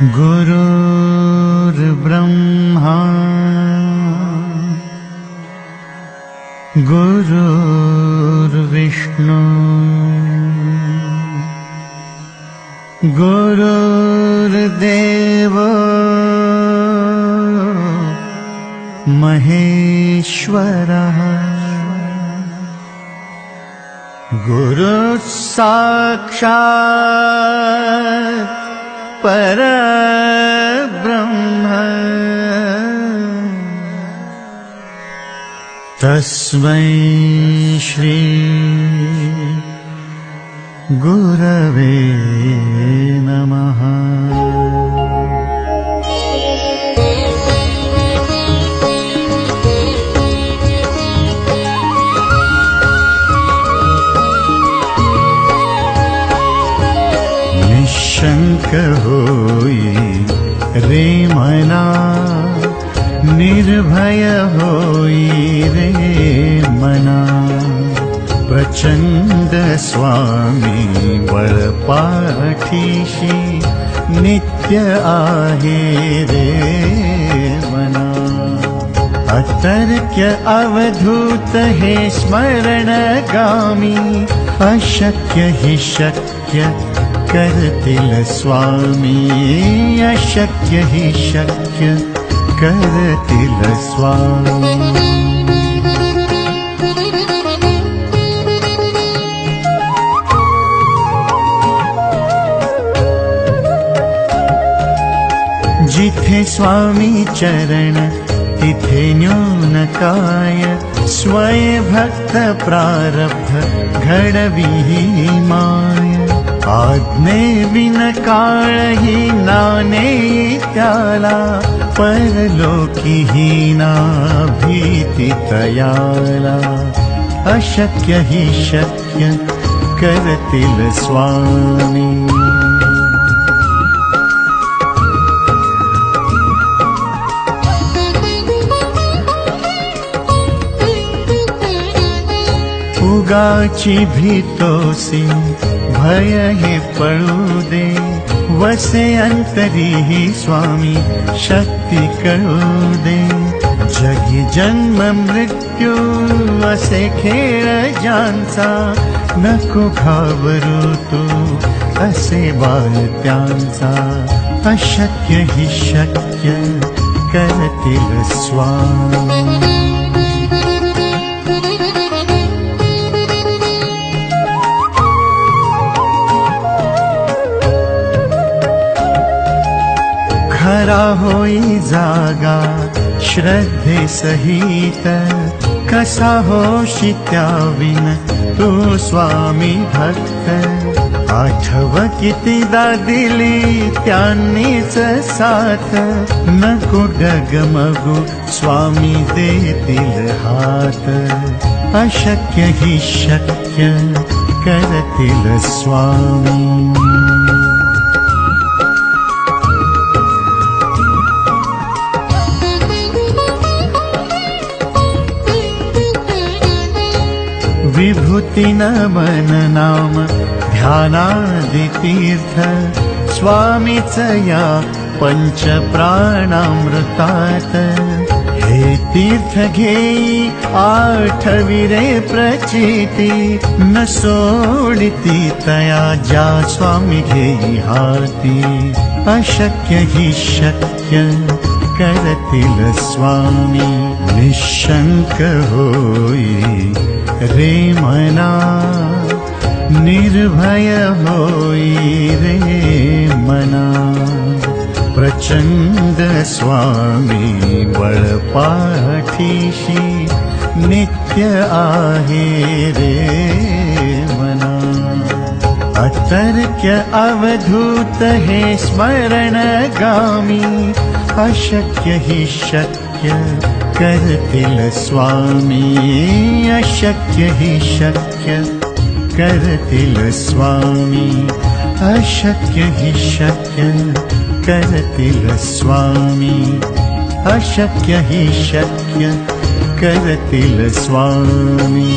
गुरुर्ब्रह्मा गुरुर्विष्णु गुरुर्देव महेश्वरः गुरुः साक्षात् परब्रह्म तस्मै श्री गुरवे नमः। निशंक होई रे मना, निर्भय होई रे मना। प्रचंड स्वामी बळपाठीशी नित्य आहे रे मना। अतर्क्य अवधूत हे स्मरणगामी, अशक्य हि शक्य करतील स्वामी। अशक्य हि शक्य करतील स्वामी। जिथे स्वामी चरण तिथे न्यून काय, स्वय भक्त प्रारब्ध घडवी माय। आज्ञे बिन काळही नाने त्याला, परलोकी हीना भीती तयाला। अशक्य हि शक्य करतील स्वामी। उगाची भीतोसी भय हे पळू दे, वसे अंतरी ही स्वामी शक्ती कळू दे। जगी जन्म मृत्यू असे खेळ ज्यांचा, नको घाबरू तू असे बाल त्यांचा। अशक्य हि शक्य करतील स्वामी। खरा होई जागा श्रद्धे सहित, कसा होशी त्याविन तू स्वामी भक्त। आठव कितीदा दिली त्यांनीच साथ, नको डगमगू स्वामी देतील हात। अशक्य हि शक्य करतील स्वामी। विभूति नमन नाम ध्यानादि तीर्थ, स्वामीच या पंच प्राणामृतात। हे तीर्थ घेई आठविरे प्रचिती, न सोडिती तया ज्या स्वामी घेई हाती। अशक्य हि शक्य करतील स्वामी। निशंक होई रे मना, निर्भय होई रे मना। प्रचंड स्वामी बळपाठीशी नित्य आहे रे मना। अतर्क्य अवधूत हे स्मरणगामी, अशक्य हि शक्य करतील स्वामी। अशक्य हि शक्य करतील स्वामी। अशक्य हि शक्य करतील स्वामी। अशक्य हि शक्य करतील स्वामी।